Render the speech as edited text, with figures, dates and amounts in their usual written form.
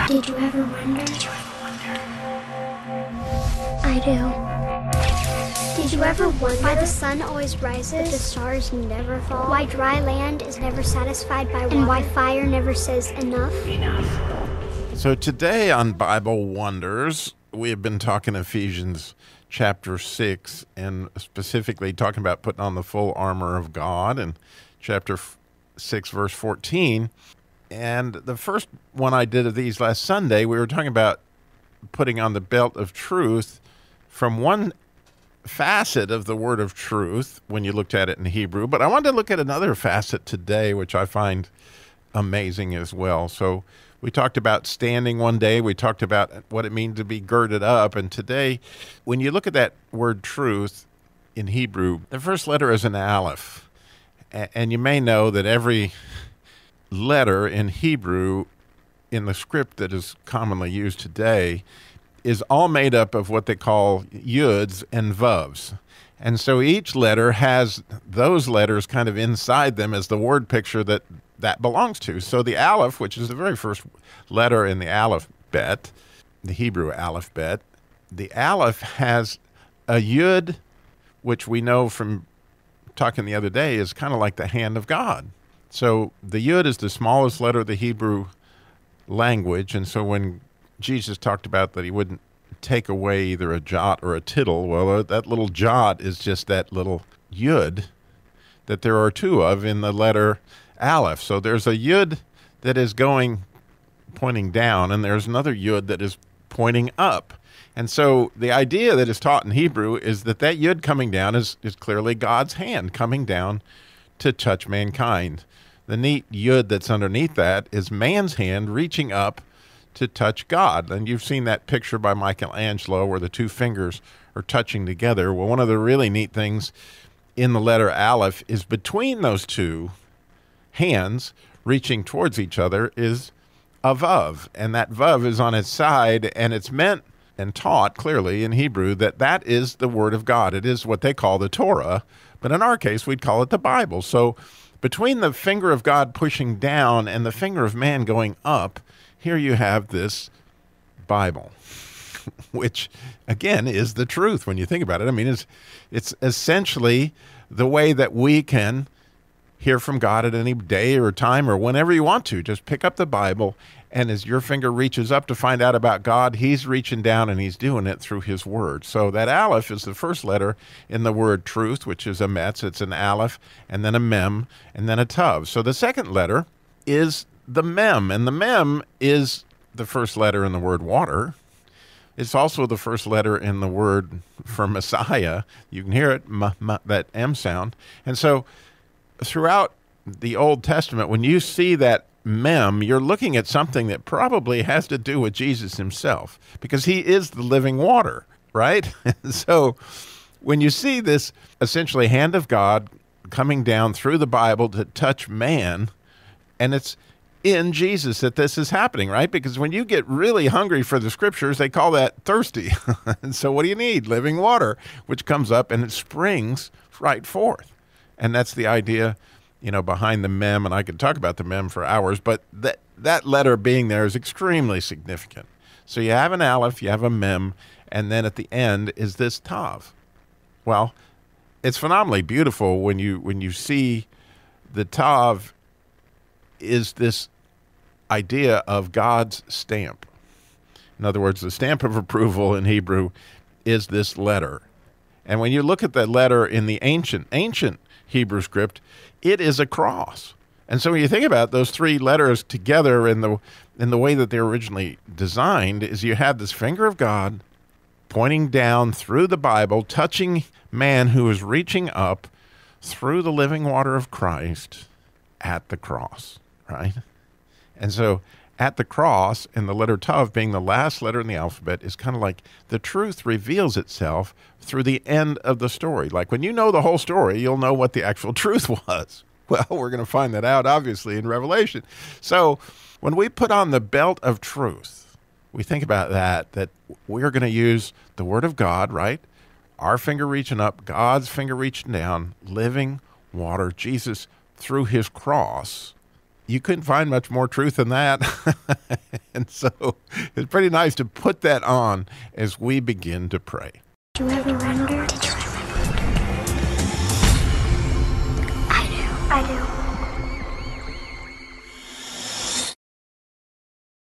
Did you ever wonder? I do. Did you ever wonder why the sun always rises, but the stars never fall? Why dry land is never satisfied by water? And why fire never says enough? So today on Bible Wonders, we have been talking Ephesians chapter 6, and specifically talking about putting on the full armor of God in chapter 6, verse 14. And the first one I did of these last Sunday, we were talking about putting on the belt of truth from one facet of the word of truth when you looked at it in Hebrew. But I wanted to look at another facet today, which I find amazing as well. So we talked about standing one day. We talked about what it means to be girded up. And today, when you look at that word truth in Hebrew, the first letter is an aleph. And you may know that every letter in Hebrew in the script that is commonly used today is all made up of what they call yuds and vavs. And so each letter has those letters kind of inside them as the word picture that belongs to. So the aleph, which is the very first letter in the alphabet, the Hebrew alphabet, the aleph has a yud, which we know from talking the other day is kind of like the hand of God. So the yud is the smallest letter of the Hebrew language. And so when Jesus talked about that he wouldn't take away either a jot or a tittle, well, that little jot is just that little yud that there are two of in the letter aleph. So there's a yud that is pointing down, and there's another yud that is pointing up. And so the idea that is taught in Hebrew is that yud coming down is clearly God's hand coming down to touch mankind. The neat yud that's underneath that is man's hand reaching up to touch God. And you've seen that picture by Michelangelo where the two fingers are touching together. Well, one of the really neat things in the letter aleph is between those two hands reaching towards each other is a vav. And that vav is on its side, and it's meant and taught clearly in Hebrew that is the word of God. It is what they call the Torah, but in our case, we'd call it the Bible. So between the finger of God pushing down and the finger of man going up, here you have this Bible, which, again, is the truth when you think about it. I mean, it's essentially the way that we can hear from God at any day or time or whenever you want to. Just pick up the Bible, and as your finger reaches up to find out about God, he's reaching down and he's doing it through his word. So that aleph is the first letter in the word truth, which is a metz. It's an aleph, and then a mem, and then a tav. So the second letter is the mem, and the mem is the first letter in the word water. It's also the first letter in the word for Messiah. You can hear it, that M sound. And so throughout the Old Testament, when you see that mem, you're looking at something that probably has to do with Jesus himself, because he is the living water, right? So when you see this essentially hand of God coming down through the Bible to touch man, and it's in Jesus that this is happening, right? Because when you get really hungry for the scriptures, they call that thirsty. And so what do you need? Living water, which comes up and it springs right forth. And that's the idea, behind the mem, and I could talk about the mem for hours, but that letter being there is extremely significant. So you have an aleph, you have a mem, and then at the end is this tav. Well, it's phenomenally beautiful when you see the tav is this idea of God's stamp. In other words, the stamp of approval in Hebrew is this letter. And when you look at that letter in the ancient Hebrew script, it is a cross. And so when you think about those three letters together in the way that they're originally designed, is you have this finger of God pointing down through the Bible, touching man who is reaching up through the living water of Christ at the cross, right? And so at the cross, and the letter Tav being the last letter in the alphabet, is kind of like the truth reveals itself through the end of the story. Like when you know the whole story, you'll know what the actual truth was. Well, we're going to find that out, obviously, in Revelation. So when we put on the belt of truth, we think about that we're going to use the word of God, right? Our finger reaching up, God's finger reaching down, living water, Jesus through his cross. You couldn't find much more truth than that. And so it's pretty nice to put that on as we begin to pray. Did you ever wonder?